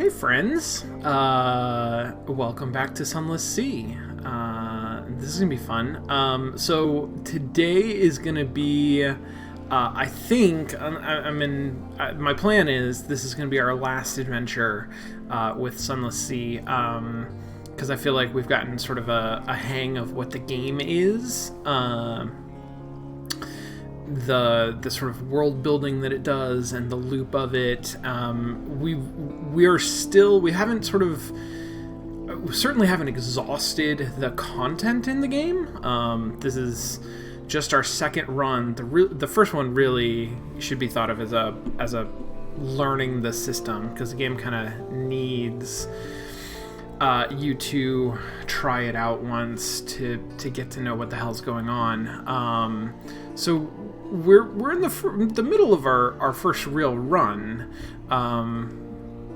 Hey friends, welcome back to Sunless Sea. This is gonna be fun. So today is gonna be, I think, my plan is this is gonna be our last adventure with Sunless Sea, because I feel like we've gotten sort of a hang of what the game is. The sort of world building that it does and the loop of it. We certainly haven't exhausted the content in the game. This is just our second run. The first one really should be thought of as a learning the system, because the game kind of needs you to try it out once to get to know what the hell's going on. So we're in the middle of our first real run,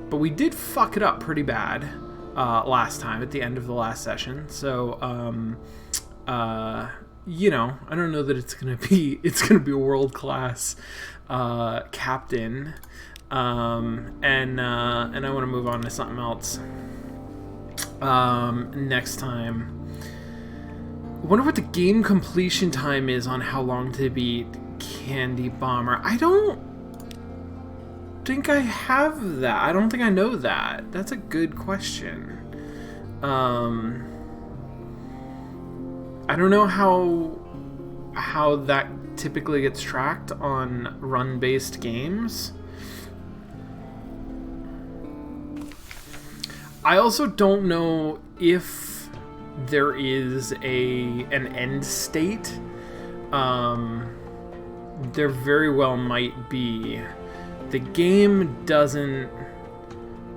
but we did fuck it up pretty bad last time at the end of the last session. So I don't know that it's gonna be a world class captain, and I want to move on to something else next time. I wonder what the game completion time is on how long to beat Candy Bomber. I don't think I have that. I don't think I know that. That's a good question. I don't know how that typically gets tracked on run-based games. I also don't know if there is an end state. There very well might be. The game doesn't.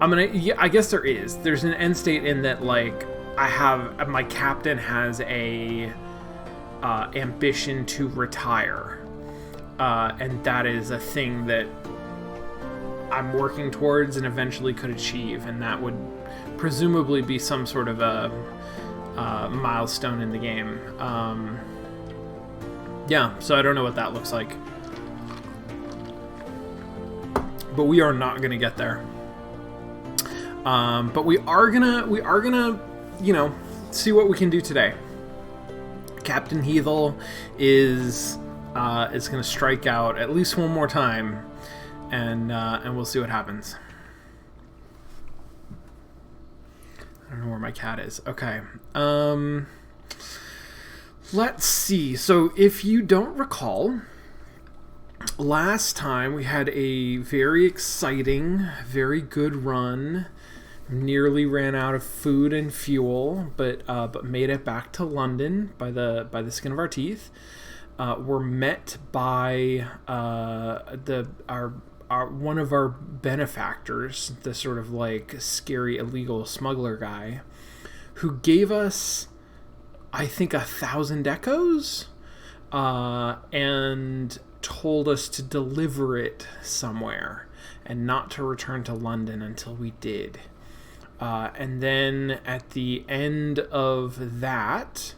I guess there is. There's an end state in that, like, my captain has a ambition to retire, and that is a thing that I'm working towards and eventually could achieve, and that would presumably be some sort of a milestone in the game. So I don't know what that looks like, but we are not gonna get there. But we are gonna see what we can do today. Captain Heathel is gonna strike out at least one more time, and we'll see what happens. I don't know where my cat is. Okay. Let's see. So if you don't recall, last time we had a very exciting, very good run. Nearly ran out of food and fuel, but made it back to London by the skin of our teeth. We're met by one of our benefactors, the sort of like scary illegal smuggler guy, who gave us, I think, 1,000 echoes, and told us to deliver it somewhere and not to return to London until we did. And then at the end of that,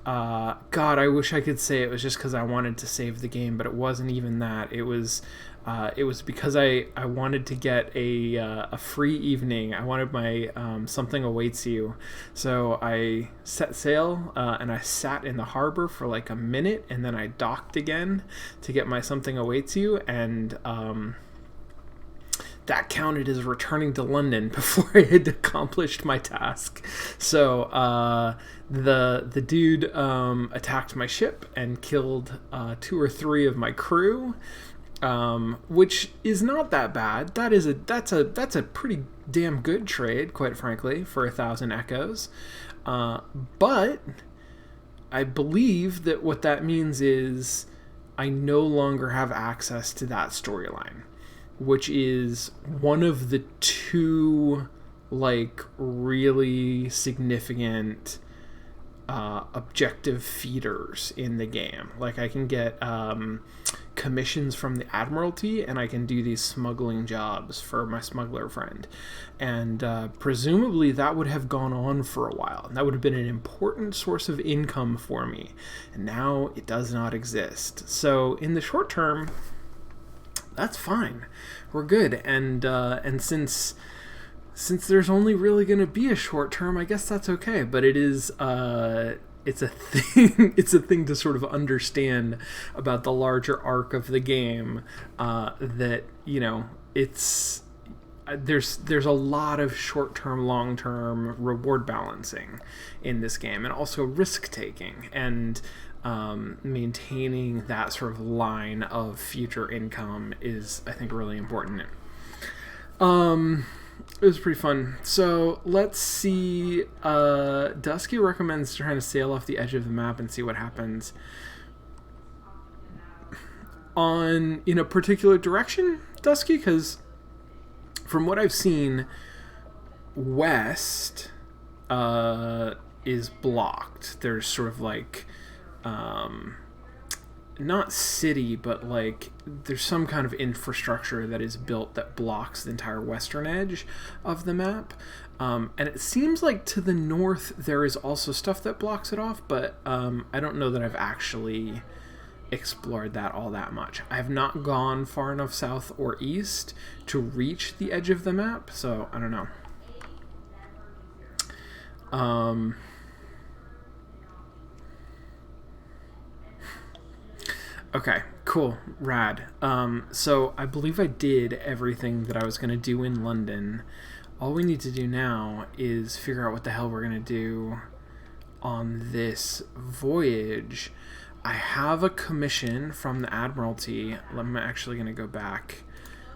God, I wish I could say it was just because I wanted to save the game, but it wasn't even that. It was because I wanted to get a free evening. I wanted my Something Awaits You. So I set sail, and I sat in the harbor for like a minute, and then I docked again to get my Something Awaits You, and that counted as returning to London before I had accomplished my task. So the dude attacked my ship and killed 2 or 3 of my crew, which is not that bad. That's a pretty damn good trade, quite frankly, for 1,000 echoes. But I believe that what that means is I no longer have access to that storyline, which is one of the 2 like really significant objective feeders in the game. Like, I can get commissions from the Admiralty, and I can do these smuggling jobs for my smuggler friend, and presumably that would have gone on for a while, and that would have been an important source of income for me, and now it does not exist. So in the short term, that's fine. We're good. And since since there's only really going to be a short term, I guess that's okay. But it is, it's a thing. It's a thing to sort of understand about the larger arc of the game. That it's there's a lot of short term, long term reward balancing in this game, and also risk taking and maintaining that sort of line of future income is, I think, really important. It was pretty fun. So let's see. Dusky recommends trying to sail off the edge of the map and see what happens. In a particular direction, Dusky? Because from what I've seen, west is blocked. There's sort of like not city, but like there's some kind of infrastructure that is built that blocks the entire western edge of the map. And it seems like to the north there is also stuff that blocks it off, but I don't know that I've actually explored that all that much. I have not gone far enough south or east to reach the edge of the map, so I don't know. Okay, cool, rad. So I believe I did everything that I was going to do in London. All we need to do now is figure out what the hell we're going to do on this voyage. I have a commission from the Admiralty. I'm actually going to go back.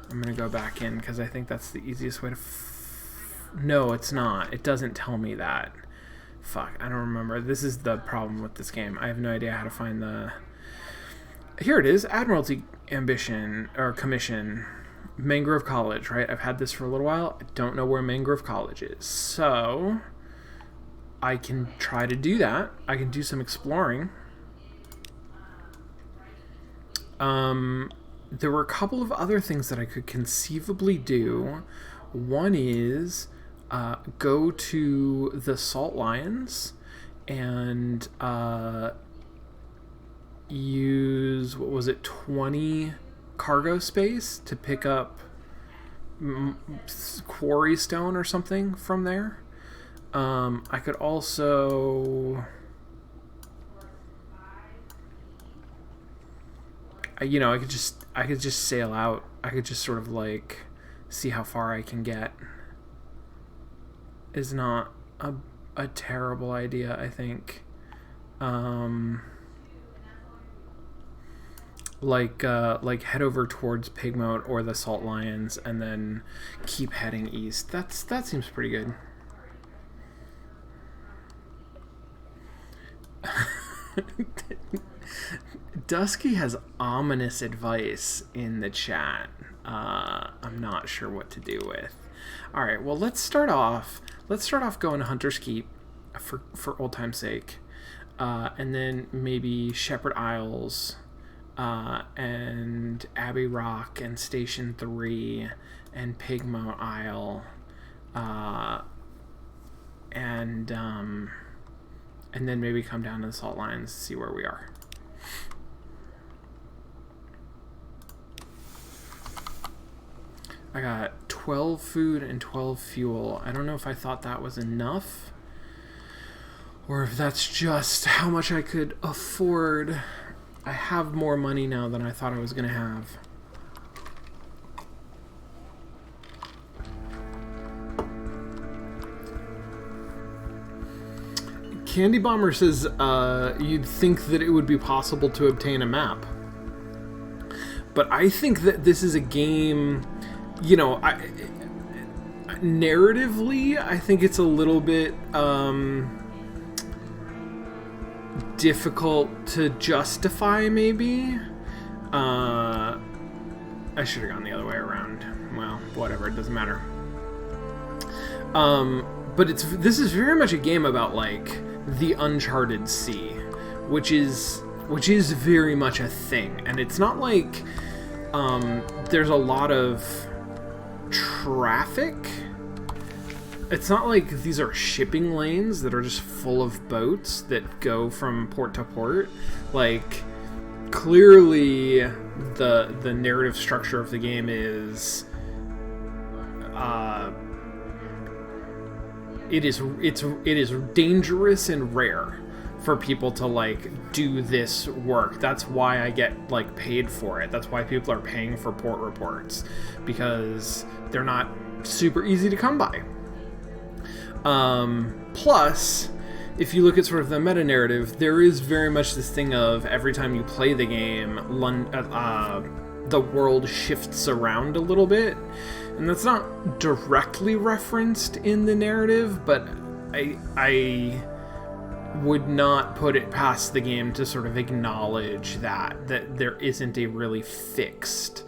I'm going to go back in because I think that's the easiest way to... No, it's not. It doesn't tell me that. Fuck, I don't remember. This is the problem with this game. I have no idea how to find the... Here it is, Admiralty Ambition, or Commission, Mangrove College, right? I've had this for a little while. I don't know where Mangrove College is. So, I can try to do that. I can do some exploring. There were a couple of other things that I could conceivably do. One is go to the Salt Lions and... use, 20 cargo space to pick up quarry stone or something from there. I could also, I could just sail out. I could just sort of like see how far I can get. Is not a terrible idea, I think. Like head over towards Pigmoat or the Salt Lions and then keep heading east. That seems pretty good. Dusky has ominous advice in the chat. I'm not sure what to do with. All right, well, let's start off going to Hunter's Keep for old time's sake, and then maybe Shepherd Isles. And Abbey Rock and Station 3 and Pigmoat Isle, and then maybe come down to the Salt Lions, see where we are. I got 12 food and 12 fuel. I don't know if I thought that was enough, or if that's just how much I could afford. I have more money now than I thought I was going to have. Candy Bomber says you'd think that it would be possible to obtain a map. But I think that this is a game, narratively, I think it's a little bit... difficult to justify, maybe. I should have gone the other way around. Well, whatever, it doesn't matter. But this is very much a game about like the uncharted sea, which is very much a thing, and it's not like there's a lot of traffic. It's not like these are shipping lanes that are just full of boats that go from port to port. Like, clearly the narrative structure of the game is it is dangerous and rare for people to like do this work. That's why I get like paid for it. That's why people are paying for port reports, because they're not super easy to come by. Plus, if you look at sort of the meta narrative, there is very much this thing of every time you play the game, the world shifts around a little bit, and that's not directly referenced in the narrative, but I would not put it past the game to sort of acknowledge that there isn't a really fixed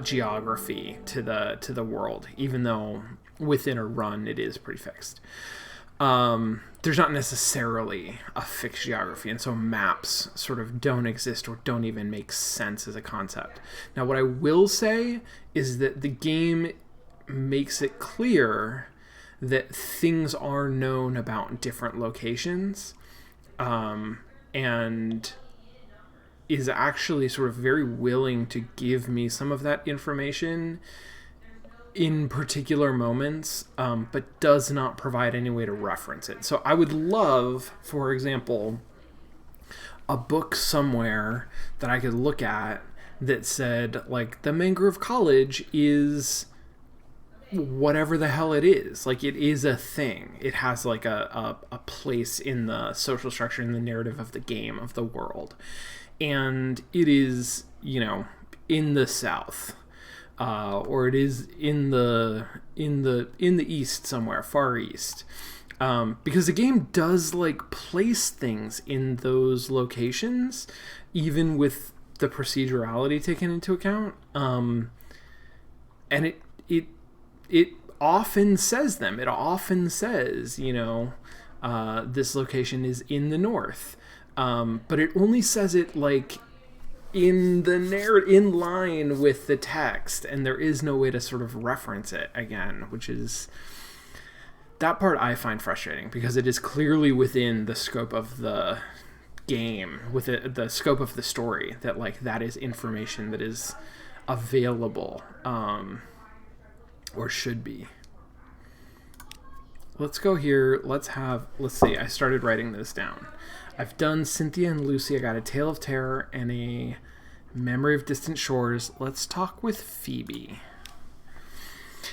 geography to the world, even though within a run it is pretty fixed. There's not necessarily a fixed geography, and so maps sort of don't exist or don't even make sense as a concept. Now, what I will say is that the game makes it clear that things are known about different locations, and is actually sort of very willing to give me some of that information in particular moments, but does not provide any way to reference it. So I would love, for example, a book somewhere that I could look at that said, like, the Mangrove College is whatever the hell it is. Like, it is a thing. It has, like, a place in the social structure, in the narrative of the game, of the world. And it is, you know, in the South. Or it is in the east somewhere, far east, because the game does like place things in those locations, even with the procedurality taken into account, and it often says them. It often says, you know, this location is in the north, but it only says it like in the in line with the text, and there is no way to sort of reference it again, which is, that part I find frustrating, because it is clearly within the scope of the game, with the scope of the story, that like that is information that is available, or should be. Let's go here. Let's see, I started writing this down. I've done Cynthia and Lucy. I got A Tale of Terror and A Memory of Distant Shores. Let's talk with Phoebe.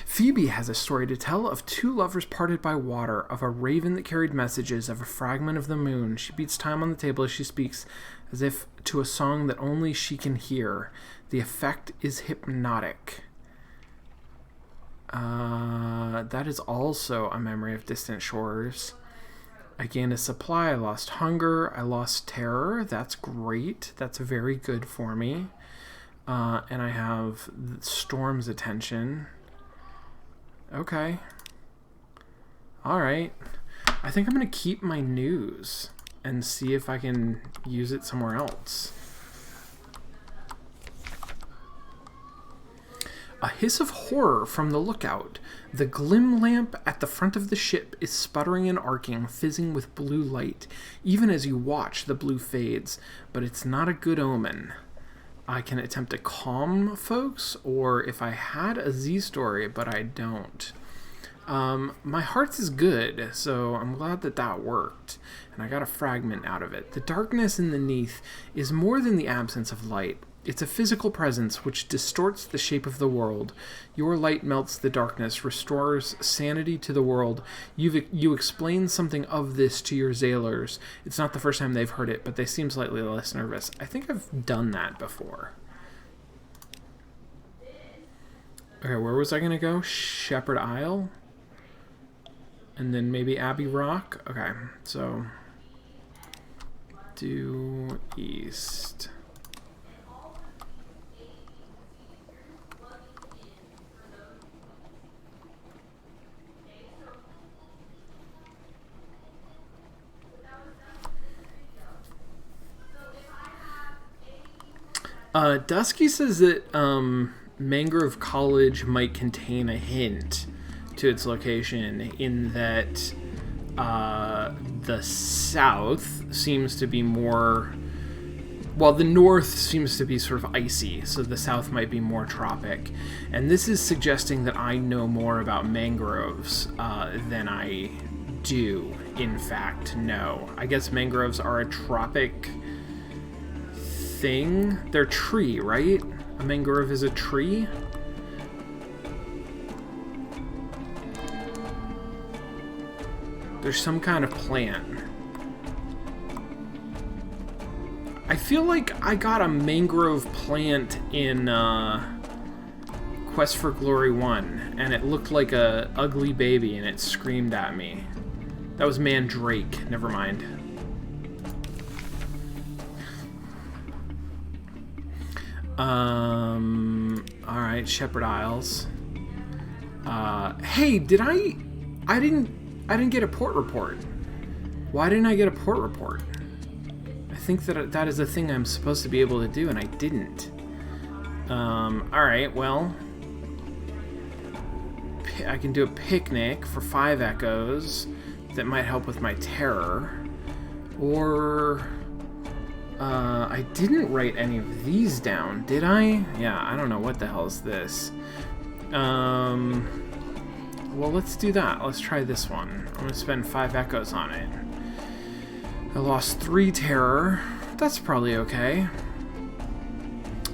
Phoebe has a story to tell of two lovers parted by water, of a raven that carried messages, of a fragment of the moon. She beats time on the table as she speaks, as if to a song that only she can hear. The effect is hypnotic. That is also A Memory of Distant Shores. I gained a supply, I lost hunger, I lost terror. That's great. That's very good for me. And I have Storm's attention. Okay. Alright. I think I'm going to keep my news and see if I can use it somewhere else. A hiss of horror from the lookout. The glim lamp at the front of the ship is sputtering and arcing, fizzing with blue light. Even as you watch, the blue fades, but it's not a good omen. I can attempt to calm folks, or if I had a Z story, but I don't. My heart's is good, so I'm glad that worked, and I got a fragment out of it. The darkness in the neath is more than the absence of light. It's a physical presence which distorts the shape of the world. Your light melts the darkness, restores sanity to the world. You explain something of this to your Zailers. It's not the first time they've heard it, but they seem slightly less nervous. I think I've done that before. Okay, where was I going to go? Shepherd Isle? And then maybe Abbey Rock? Okay, so due east. Dusky says that Mangrove College might contain a hint to its location, in that the south seems to be more Well, the north seems to be sort of icy, so the south might be more tropic. And this is suggesting that I know more about mangroves than I do, in fact, know. I guess mangroves are a tropic thing. They're a tree, right? A mangrove is a tree? There's some kind of plant. I feel like I got a mangrove plant in Quest for Glory 1, and it looked like a ugly baby, and it screamed at me. That was Mandrake. Never mind. Alright, Shepherd Isles. Hey, I didn't get a port report. Why didn't I get a port report? I think that is a thing I'm supposed to be able to do, and I didn't. Alright, well. I can do a picnic for 5 echoes. That might help with my terror. Or... I didn't write any of these down, did I? Yeah, I don't know what the hell is this. Well, let's do that. Let's try this one. I'm gonna spend 5 echoes on it. I lost 3 terror. That's probably okay.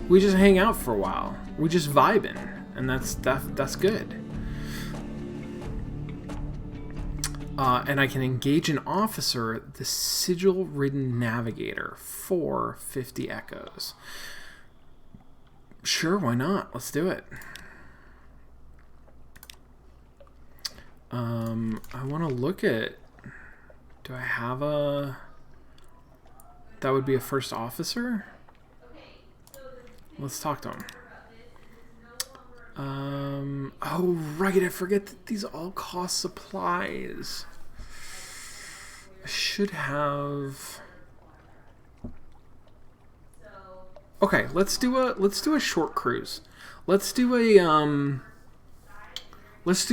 We just hang out for a while. We just vibing, and that's good. And I can engage an officer, the sigil-ridden navigator, for 50 echoes. Sure, why not? Let's do it. I want to look at... Do I have a... That would be a first officer? Let's talk to him. Oh, right, I forget that these all cost supplies. I should have... Okay, let's do a short cruise. Let's do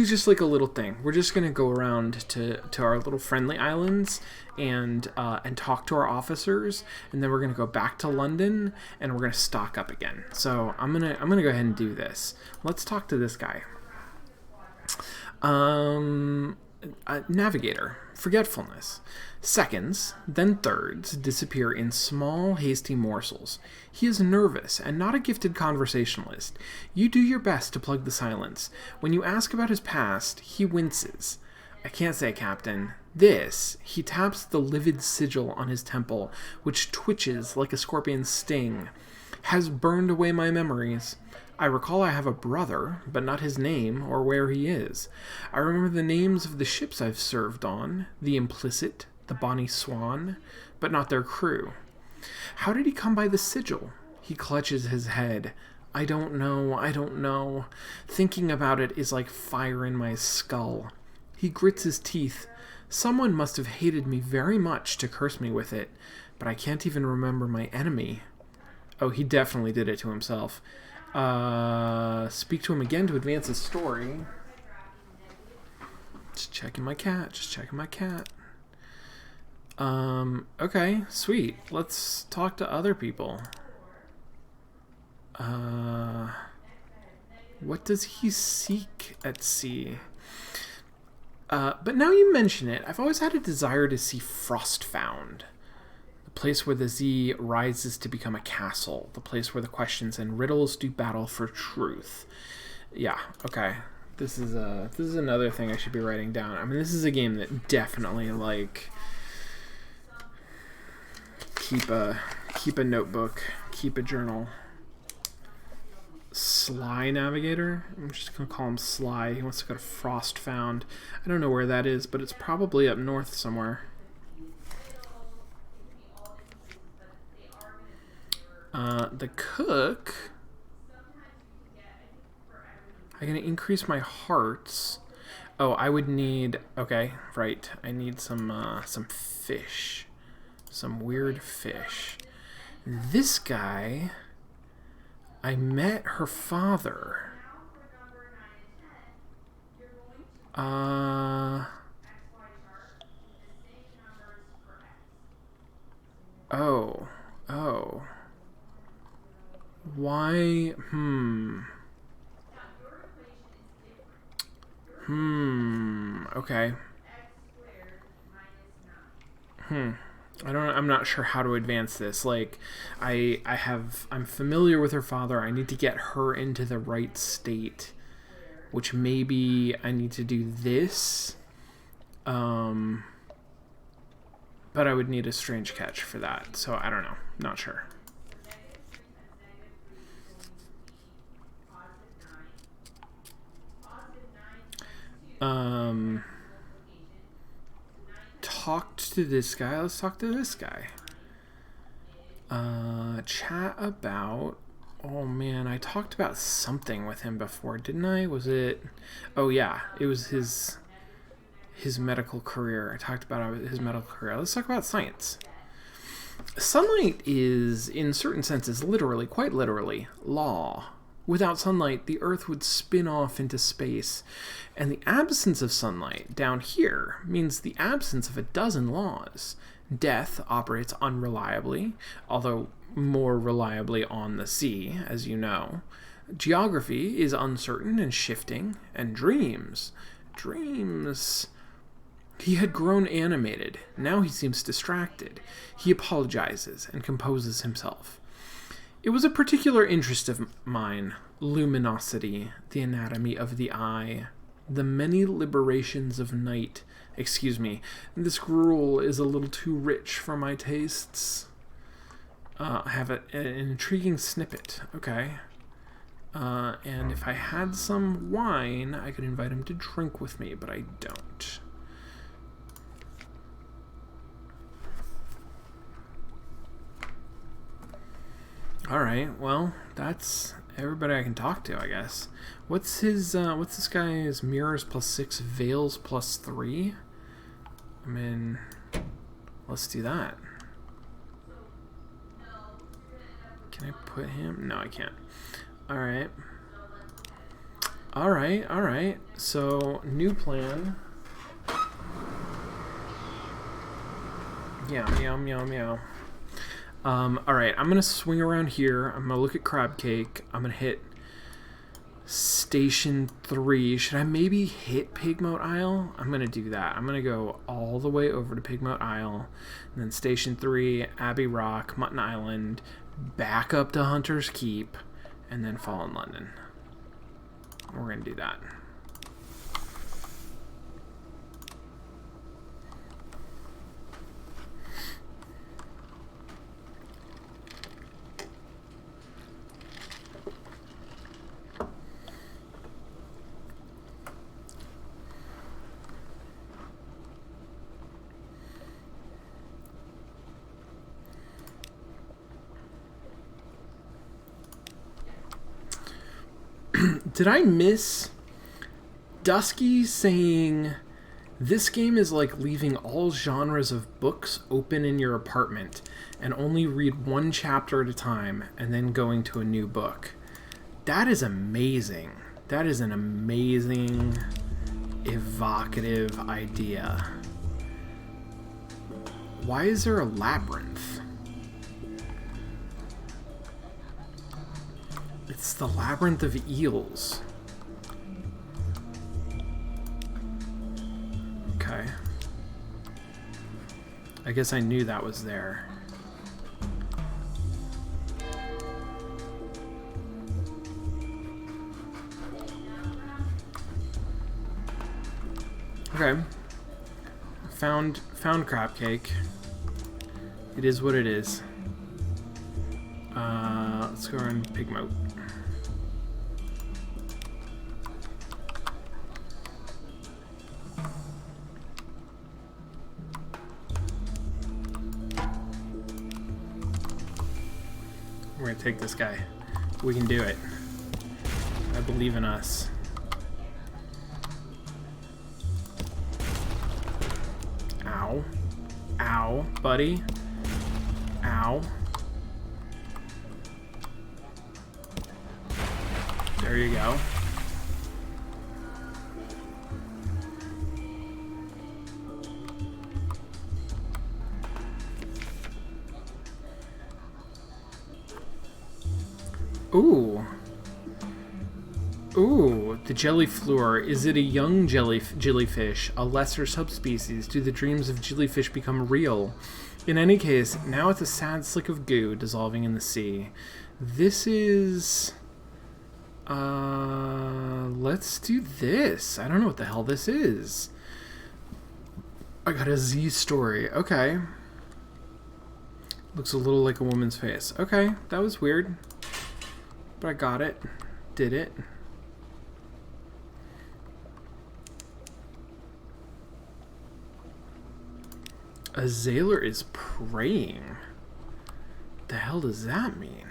just like a little thing. We're just gonna go around to our little friendly islands and talk to our officers, and then we're gonna go back to London and we're gonna stock up again. So I'm gonna go ahead and do this. Let's talk to this guy. Navigator, forgetfulness. Seconds, then thirds, disappear in small, hasty morsels. He is nervous and not a gifted conversationalist. You do your best to plug the silence. When you ask about his past, he winces. I can't say, Captain. This, he taps the livid sigil on his temple, which twitches like a scorpion's sting, has burned away my memories. I recall I have a brother, but not his name or where he is. I remember the names of the ships I've served on, the Implicit, the Bonnie Swan, but not their crew. How did he come by the sigil? He clutches his head. I don't know. Thinking about it is like fire in my skull. He grits his teeth. Someone must have hated me very much to curse me with it, but I can't even remember my enemy. Oh, he definitely did it to himself. Speak to him again to advance his story. Just checking my cat. Okay, sweet. Let's talk to other people. What does he seek at sea? But now you mention it, I've always had a desire to see Frostfound. The place where the Z rises to become a castle. The place where the questions and riddles do battle for truth. Yeah, okay. This is another thing I should be writing down. I mean, this is a game that definitely, like... Keep a notebook. Keep a journal. Sly Navigator. I'm just gonna call him Sly. He wants to go to Frostfound. I don't know where that is, but it's probably up north somewhere. The cook. I'm gonna increase my hearts. Oh, I would need. Okay, right. I need some fish. Some weird fish. This guy, I met her father. Oh. Okay. I'm not sure how to advance this. Like, I'm familiar with her father. I need to get her into the right state, which maybe I need to do this. But I would need a strange catch for that. So I don't know. Not sure. Talked to this guy. Let's talk to this guy. Chat about... Oh man, I talked about something with him before, didn't I? Was it... Oh yeah, it was his medical career. I talked about his medical career. Let's talk about science. Sunlight is, in certain senses, literally, quite literally, law. Without sunlight, the Earth would spin off into space, and the absence of sunlight down here means the absence of a dozen laws. Death operates unreliably, although more reliably on the sea, as you know. Geography is uncertain and shifting, and dreams... He had grown animated. Now he seems distracted. He apologizes and composes himself. It was a particular interest of mine, luminosity, the anatomy of the eye, the many liberations of night. Excuse me, this gruel is a little too rich for my tastes. I have an intriguing snippet, okay. And if I had some wine, I could invite him to drink with me, but I don't. Alright, well, that's everybody I can talk to, I guess. What's this guy's mirrors +6, veils +3? I mean, let's do that. Can I put him? No, I can't. Alright. Alright. So, new plan. Yeah, meow. Alright, I'm going to swing around here. I'm going to look at Crab Cake. I'm going to hit Station 3. Should I maybe hit Pigmoat Isle? I'm going to do that. I'm going to go all the way over to Pigmoat Isle. And then Station 3, Abbey Rock, Mutton Island, back up to Hunter's Keep, and then Fallen London. We're going to do that. Did I miss Dusky saying this game is like leaving all genres of books open in your apartment and only read one chapter at a time and then going to a new book? That is amazing. That is an amazing, evocative idea. Why is there a labyrinth? It's the Labyrinth of Eels. Okay. I guess I knew that was there. Okay. Found Crab Cake. It is what it is. Let's go on Pigmoat. We're gonna take this guy. We can do it. I believe in us. Ow. Ow, buddy. Ow. There you go. Ooh. Ooh, The jellyfleur, is it a young jellyfish, a lesser subspecies? Do the dreams of jellyfish become real? In any case, now it's a sad slick of goo dissolving in the sea. This is... let's do this. I don't know what the hell this is. I got a Z story. Okay. Looks a little like a woman's face. Okay, that was weird. But I got it. Did it. A Zaylor is praying. The hell does that mean?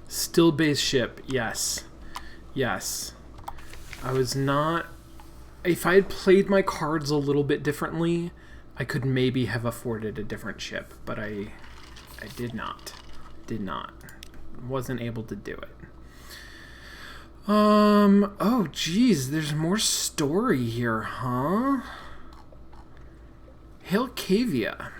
Still base ship, yes. Yes. I was not... If I had played my cards a little bit differently, I could maybe have afforded a different ship, but I did not. Did not. Wasn't able to do it. Oh geez, there's more story here, huh? Hilcavia.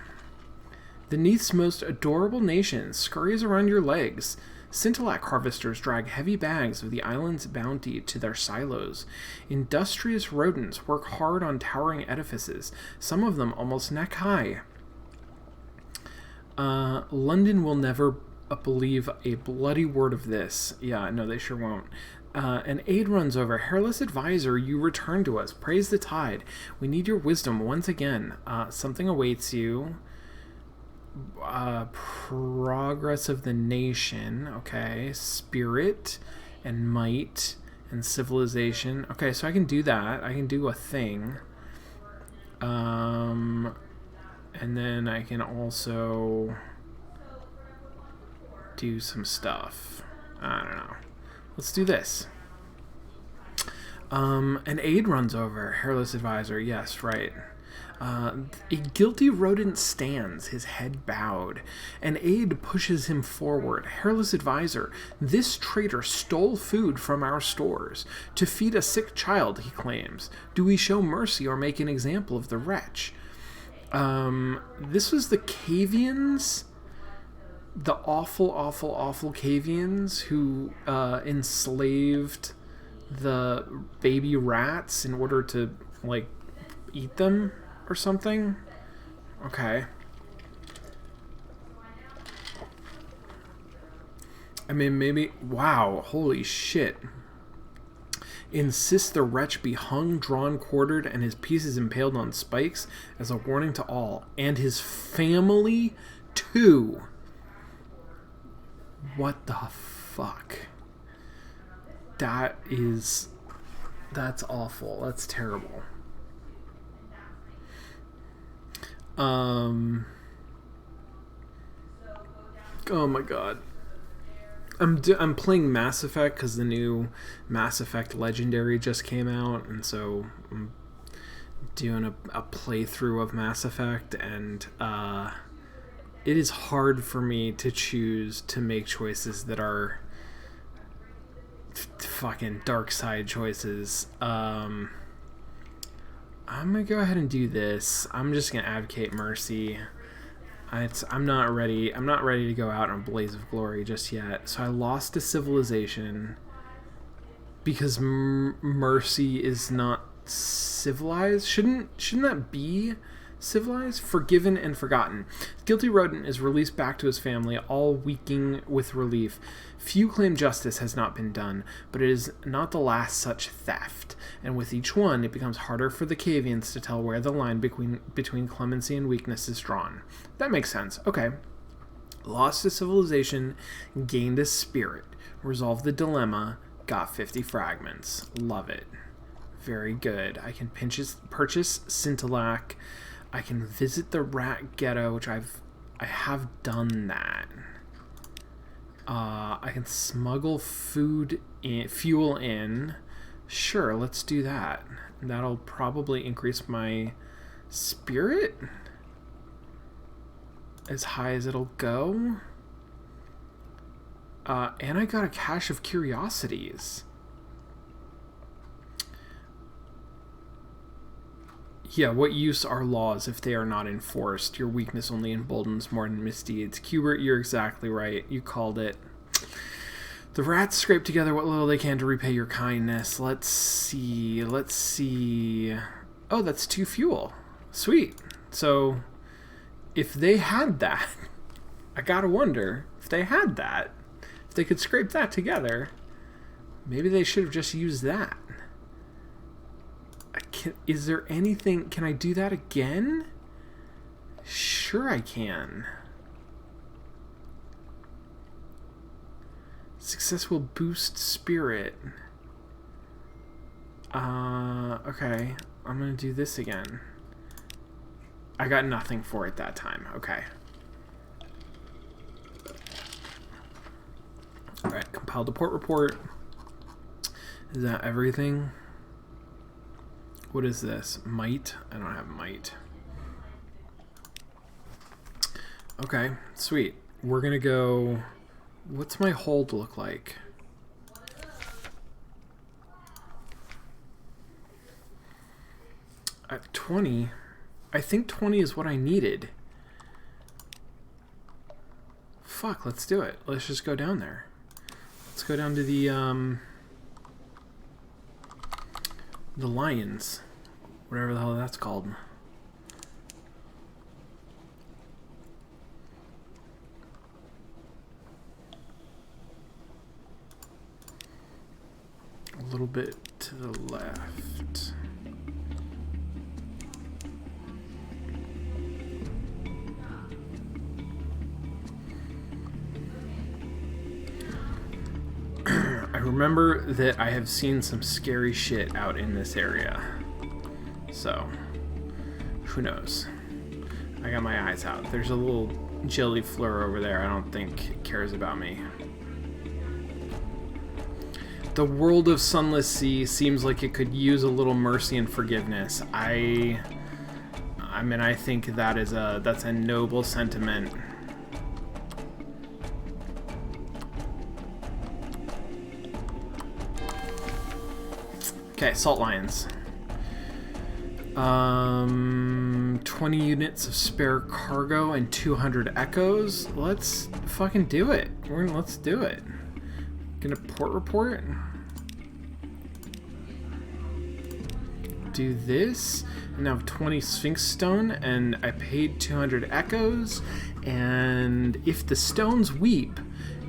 The Neath's most adorable nation scurries around your legs. Scintillac harvesters drag heavy bags of the island's bounty to their silos. Industrious rodents work hard on towering edifices, some of them almost neck-high. London will never believe a bloody word of this. Yeah, no, they sure won't. An aide runs over. Hairless advisor, you return to us. Praise the tide. We need your wisdom once again. Something awaits you. Progress of the nation. Okay. Spirit and might and civilization. Okay, so I can do that. I can do a thing. And then I can also do some stuff. I don't know. Let's do this. An aide runs over. Hairless advisor. Yes, right. A guilty rodent stands, his head bowed. An aide pushes him forward. Hairless advisor. This traitor stole food from our stores to feed a sick child, he claims. Do we show mercy or make an example of the wretch? This was the Cavians, the awful, awful, awful Cavians who enslaved the baby rats in order to, like, eat them or something. Okay. I mean, maybe... Wow, holy shit. Insist the wretch be hung, drawn, quartered, and his pieces impaled on spikes as a warning to all. And his family, too. What the fuck? That's awful. That's terrible. Oh my god. I'm playing Mass Effect because the new Mass Effect Legendary just came out, and so I'm doing a playthrough of Mass Effect, and it is hard for me to choose to make choices that are fucking dark side choices. I'm gonna go ahead and do this. I'm just gonna advocate mercy. I'm not ready. I'm not ready to go out in a blaze of glory just yet. So I lost to civilization because mercy is not civilized. Shouldn't that be civilized? Forgiven and forgotten. Guilty rodent is released back to his family, all weeping with relief. Few claim justice has not been done, but it is not the last such theft. And with each one, it becomes harder for the Cavians to tell where the line between clemency and weakness is drawn. That makes sense. Okay. Lost to civilization, gained a spirit. Resolved the dilemma, got 50 fragments. Love it. Very good. I can purchase Scintillac. I can visit the rat ghetto, which I have done that. I can smuggle fuel in. Sure, let's do that. That'll probably increase my spirit as high as it'll go. And I got a cache of curiosities. Yeah, what use are laws if they are not enforced? Your weakness only emboldens more than misdeeds. Cubert, you're exactly right. You called it. The rats scrape together what little they can to repay your kindness. Let's see. Oh, that's 2 fuel. Sweet. So, if they had that, I gotta wonder, if they had that, if they could scrape that together, maybe they should have just used that. Is there anything... Can I do that again? Sure I can. Success will boost spirit. Okay. I'm gonna do this again. I got nothing for it that time. Okay. Alright, compile the port report. Is that everything? What is this? Might? I don't have might. Okay, sweet. We're gonna go... What's my hold look like? At 20? I think 20 is what I needed. Fuck, let's do it. Let's just go down there. Let's go down to the Lions. Whatever the hell that's called. A little bit to the left. I remember that I have seen some scary shit out in this area. So, who knows? I got my eyes out. There's a little jelly fleur over there I don't think cares about me. The world of Sunless Sea seems like it could use a little mercy and forgiveness. I mean, I think that's a noble sentiment. Okay, Salt Lions. 20 units of spare cargo and 200 echoes. Let's fucking do it. Let's do it. Gonna port report. Do this. And now I have 20 Sphinx Stone, and I paid 200 echoes. And if the stones weep,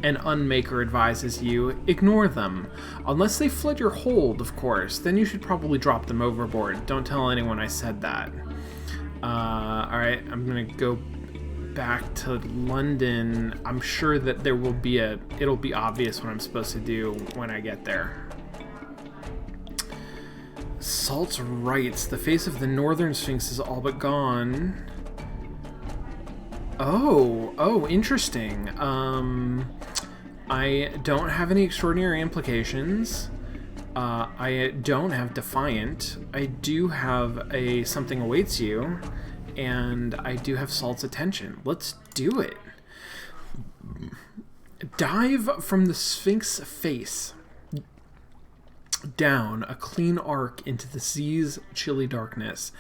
an unmaker advises you, ignore them. Unless they flood your hold, of course, then you should probably drop them overboard. Don't tell anyone I said that. Alright, I'm gonna go back to London. I'm sure that there will be it'll be obvious what I'm supposed to do when I get there. Salt's rights. The face of the northern Sphinx is all but gone. Oh, interesting. I don't have any extraordinary implications. I don't have Defiant. I do have a Something Awaits You, and I do have Salt's attention. Let's do it. Dive from the Sphinx face down a clean arc into the sea's chilly darkness.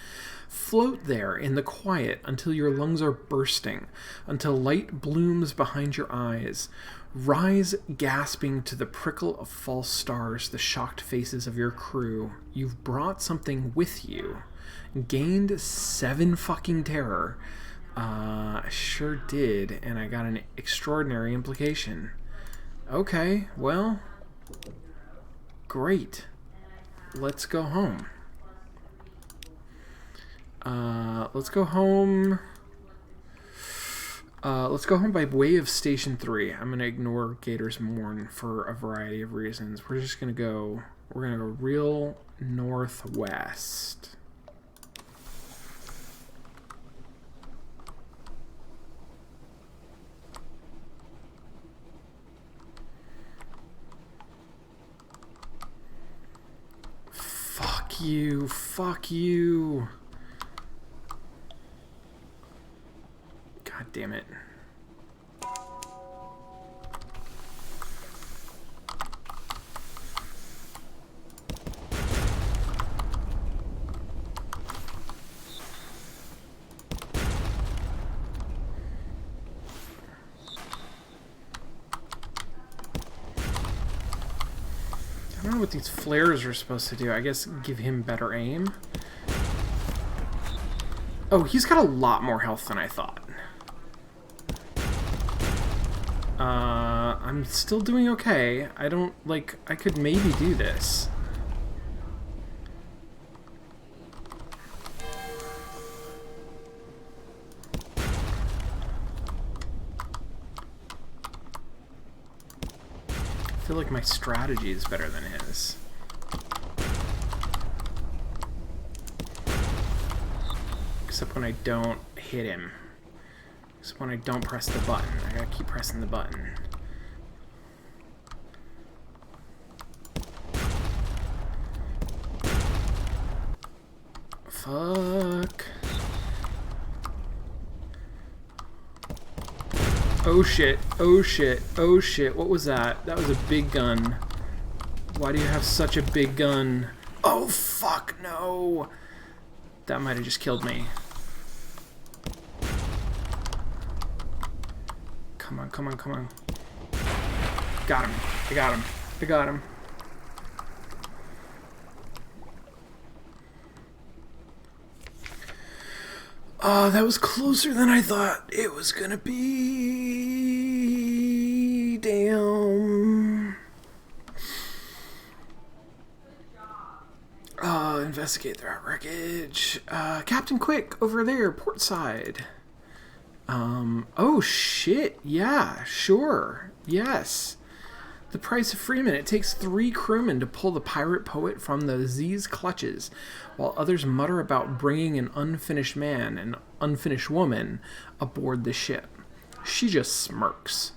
Float there in the quiet until your lungs are bursting, until light blooms behind your eyes. Rise gasping to the prickle of false stars, the shocked faces of your crew. You've brought something with you. Gained 7 fucking terror. I sure did, and I got an extraordinary implication. Okay, well, great. Let's go home. Let's go home. Let's go home by way of Station 3. I'm gonna ignore Gator's Mourn for a variety of reasons. We're gonna go real northwest. Fuck you. God damn it. what these flares are supposed to do. I guess give him better aim. Oh, he's got a lot more health than I thought. I'm still doing okay. I don't, like, I could maybe do this. I feel like my strategy is better than his. Except when I don't hit him. Except when I don't press the button. I gotta keep pressing the button. Fuck. Oh shit, oh shit, oh shit. What was that? That was a big gun. Why do you have such a big gun? Oh fuck, no! That might have just killed me. Come on, come on, come on. Got him. I got him. I got him. Oh, that was closer than I thought it was gonna be. Damn. Investigate the wreckage. Captain Quick, over there, port side. Oh shit, yeah, sure, yes. The price of Freeman. It takes 3 crewmen to pull the pirate poet from the Z's clutches, while others mutter about bringing an unfinished man and unfinished woman aboard the ship. She just smirks.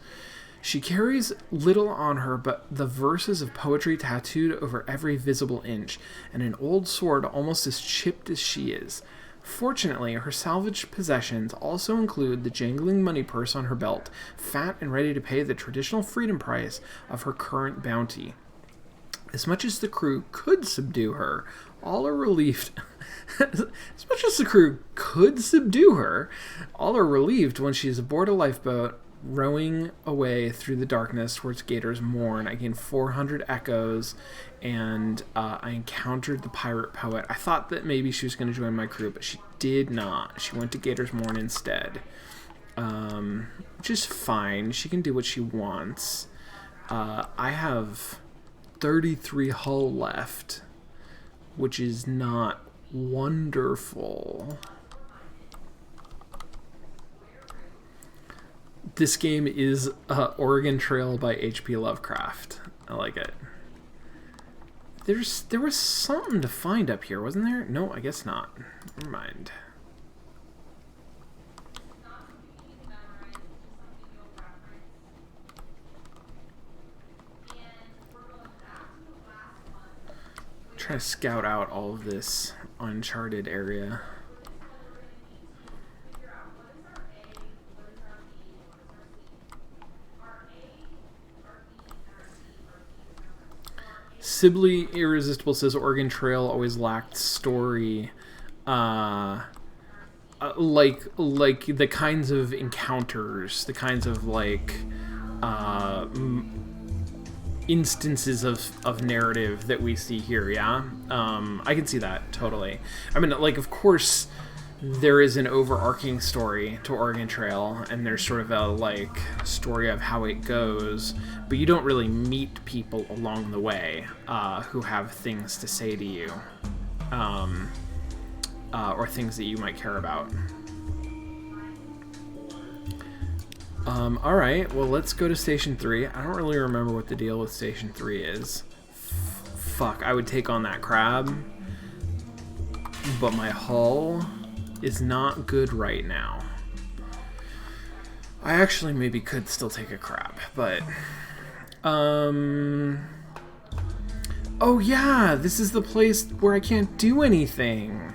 She carries little on her but the verses of poetry tattooed over every visible inch, and an old sword almost as chipped as she is. Fortunately, her salvaged possessions also include the jangling money purse on her belt, fat and ready to pay the traditional freedom price of her current bounty. As much as the crew could subdue her, all are relieved. As much as the crew could subdue her, all are relieved when she is aboard a lifeboat, rowing away through the darkness towards Gator's Morn. I gained 400 echoes, and I encountered the pirate poet. I thought that maybe she was going to join my crew, but she did not. She went to Gator's Morn instead. Which is fine. She can do what she wants. I have 33 hull left, which is not wonderful. This game is Oregon Trail by H.P. Lovecraft. I like it. There was something to find up here, wasn't there? No, I guess not. Never mind. Try to scout out all of this uncharted area. Sibley Irresistible says Oregon Trail always lacked story, like the kinds of encounters, the kinds of like instances of narrative that we see here. Yeah, I can see that totally. I mean, like, of course, there is an overarching story to Oregon Trail, and there's sort of a like story of how it goes, but you don't really meet people along the way who have things to say to you, or things that you might care about. Alright, well, let's go to Station 3. I don't really remember what the deal with Station 3 is. Fuck, I would take on that crab, but my hull is not good right now. I actually maybe could still take a crab, but oh yeah, this is the place where I can't do anything.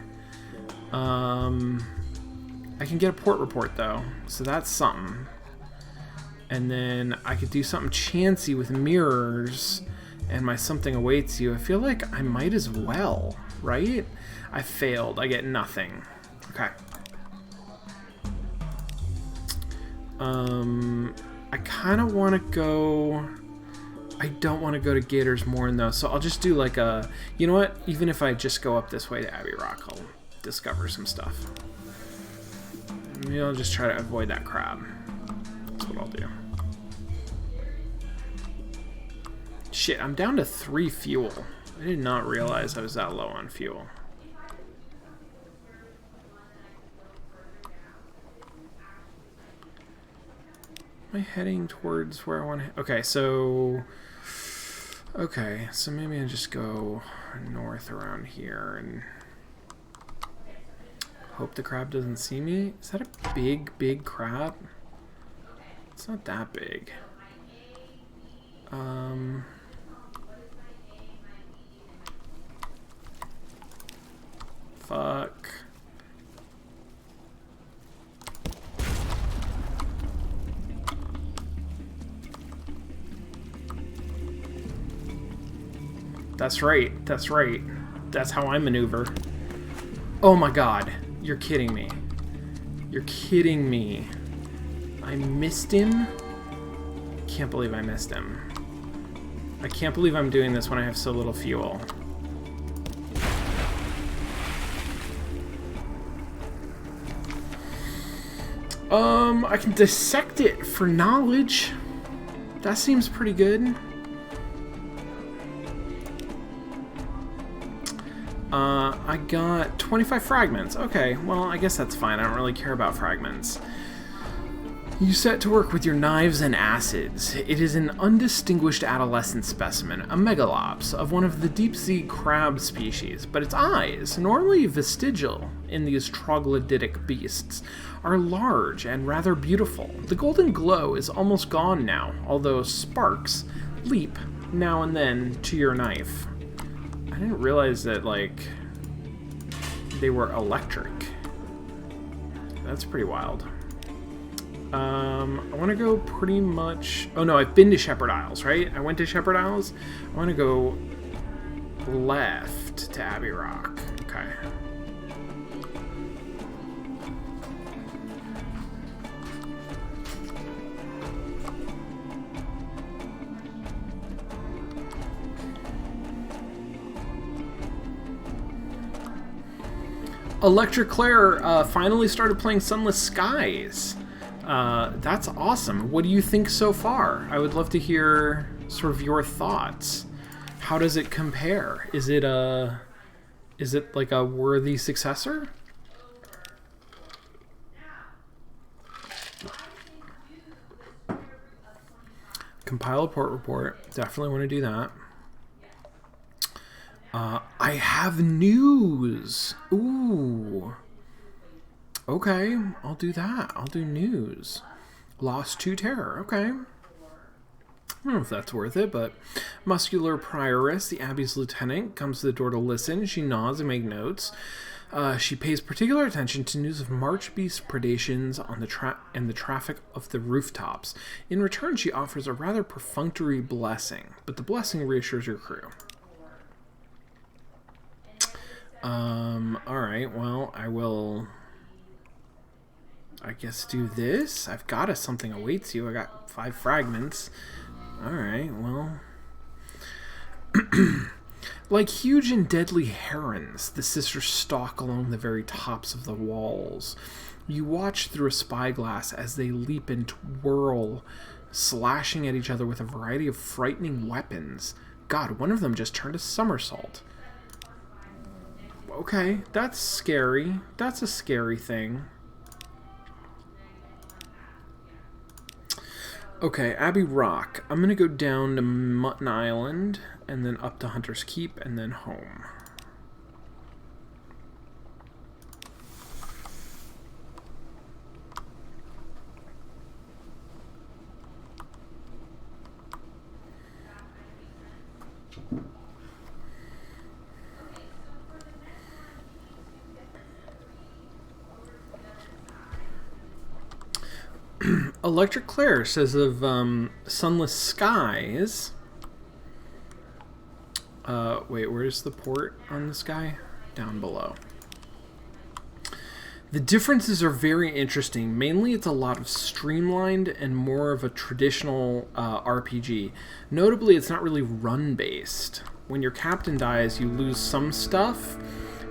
I can get a port report though, so that's something. And then I could do something chancy with mirrors, and my something awaits you. I feel like I might as well, right? I failed. I get nothing. Okay. I kind of want to go I don't want to go to Gator's Morn though, so I'll just do like a... You know what? Even if I just go up this way to Abbey Rock, I'll discover some stuff. Maybe I'll just try to avoid that crab. That's what I'll do. Shit, I'm down to 3 fuel. I did not realize I was that low on fuel. Am I heading towards where I want to... Okay, so maybe I just go north around here and hope the crab doesn't see me. Is that a big crab? It's not that big. Fuck. That's right. That's right. That's how I maneuver. Oh my god. You're kidding me. You're kidding me. I missed him? Can't believe I missed him. I can't believe I'm doing this when I have so little fuel. I can dissect it for knowledge. That seems pretty good. I got 25 fragments. Okay, well, I guess that's fine. I don't really care about fragments. You set to work with your knives and acids. It is an undistinguished adolescent specimen, a megalops, of one of the deep-sea crab species, but its eyes, normally vestigial in these troglodytic beasts, are large and rather beautiful. The golden glow is almost gone now, although sparks leap now and then to your knife. I didn't realize that, like, they were electric. That's pretty wild. I want to go pretty much... Oh no, I've been to Shepherd Isles, right? I went to Shepherd Isles. I want to go left to Abbey Rock. Okay. Electric Claire finally started playing Sunless Skies. That's awesome. What do you think so far? I would love to hear sort of your thoughts. How does it compare? Is it like a worthy successor? Compile a port report. Definitely want to do that. I have news. Ooh. Okay, I'll do that. I'll do news. Lost to terror. Okay. I don't know if that's worth it, but muscular prioress, the Abbey's lieutenant, comes to the door to listen. She nods and makes notes. She pays particular attention to news of March beast predations on the traffic of the rooftops. In return, she offers a rather perfunctory blessing, but the blessing reassures your crew. Alright, well, I will, I guess, do this. I've got something awaits you. I got 5 fragments. Alright, well. Like huge and deadly herons, the sisters stalk along the very tops of the walls. You watch through a spyglass as they leap and twirl, slashing at each other with a variety of frightening weapons. God, one of them just turned a somersault. Okay, that's scary. That's a scary thing. Okay, Abbey Rock. I'm gonna go down to Mutton Island, and then up to Hunter's Keep, and then home. Electric Claire says of Sunless Skies. Wait, where's the port on this guy? Down below. The differences are very interesting. Mainly, it's a lot of streamlined and more of a traditional RPG. Notably, it's not really run-based. When your captain dies, you lose some stuff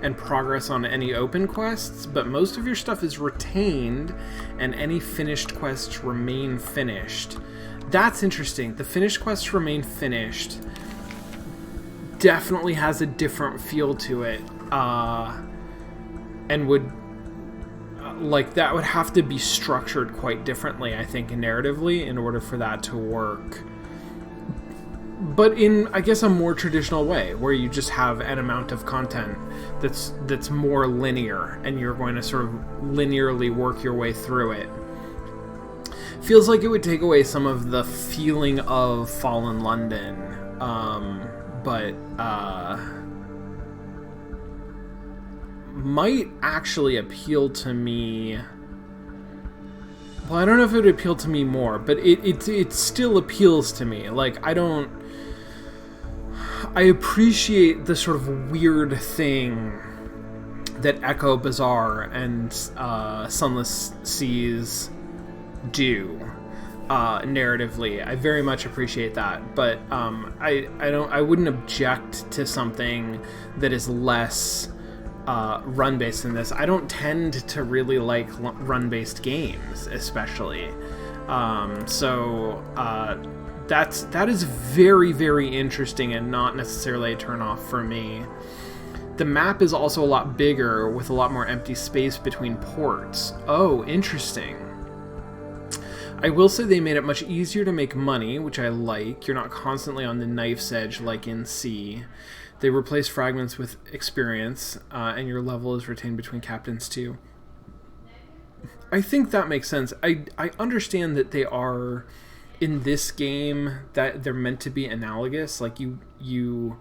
and progress on any open quests, but most of your stuff is retained, and any finished quests remain finished. That's interesting. The finished quests remain finished. Definitely has a different feel to it, and would like that would have to be structured quite differently, I think, narratively, in order for that to work. But in, I guess, a more traditional way, where you just have an amount of content that's more linear, and you're going to sort of linearly work your way through it. Feels like it would take away some of the feeling of Fallen London, but might actually appeal to me. Well, I don't know if it would appeal to me more, but it still appeals to me. Like, I appreciate the sort of weird thing that Echo Bazaar and Sunless Seas do narratively. I very much appreciate that, but I wouldn't object to something that is less run-based than this. I don't tend to really like run-based games, especially. That is very, very interesting and not necessarily a turn-off for me. The map is also a lot bigger with a lot more empty space between ports. Oh, interesting. I will say they made it much easier to make money, which I like. You're not constantly on the knife's edge like in C. They replace fragments with experience, and your level is retained between captains too. I think that makes sense. I understand that they are, in this game, that they're meant to be analogous. Like, you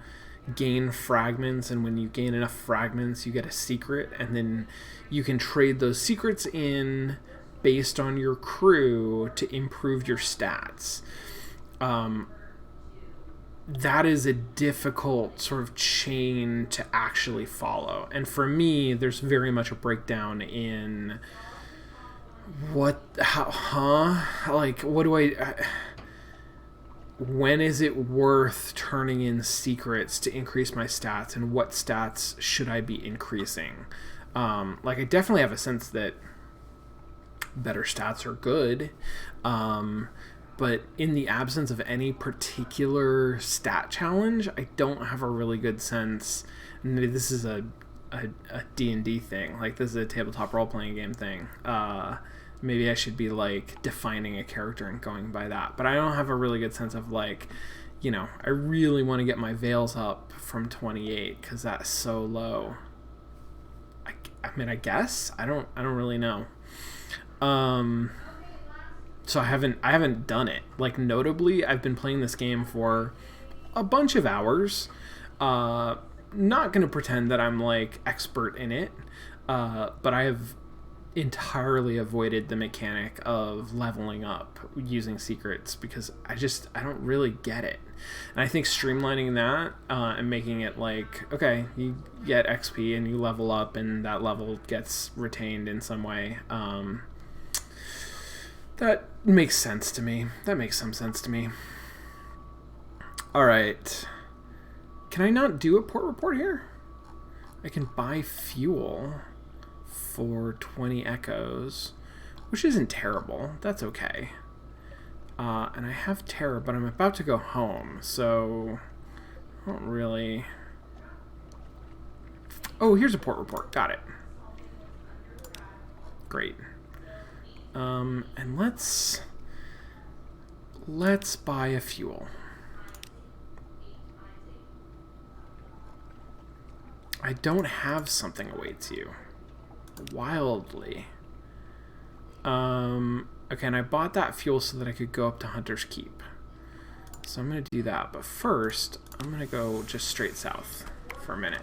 gain fragments, and when you gain enough fragments, you get a secret, and then you can trade those secrets in based on your crew to improve your stats. That is a difficult sort of chain to actually follow. And for me, there's very much a breakdown in what do I when is it worth turning in secrets to increase my stats, and what stats should I be increasing? I definitely have a sense that better stats are good, but in the absence of any particular stat challenge, I don't have a really good sense. Maybe this is a D&D thing. Like, this is a tabletop role-playing game thing. Maybe I should be, like, defining a character and going by that. But I don't have a really good sense of, like, you know, I really want to get my Veils up from 28, because that's so low. I mean, I guess? I don't really know. So I haven't done it. Like, notably, I've been playing this game for a bunch of hours. Not going to pretend that I'm, like, expert in it. But I have entirely avoided the mechanic of leveling up using secrets, because I don't really get it. And I think streamlining that and making it like, okay, you get XP and you level up and that level gets retained in some way. That makes sense to me. That makes some sense to me. Alright. Can I not do a port report here? I can buy fuel for 20 echoes, which isn't terrible. That's okay. And I have terror, but I'm about to go home, so I don't really... Oh, here's a port report. Got it. Great. And let's buy a fuel. I don't have something awaits you. Wildly. Okay, and I bought that fuel so that I could go up to Hunter's Keep. So I'm going to do that, but first, I'm going to go just straight south for a minute.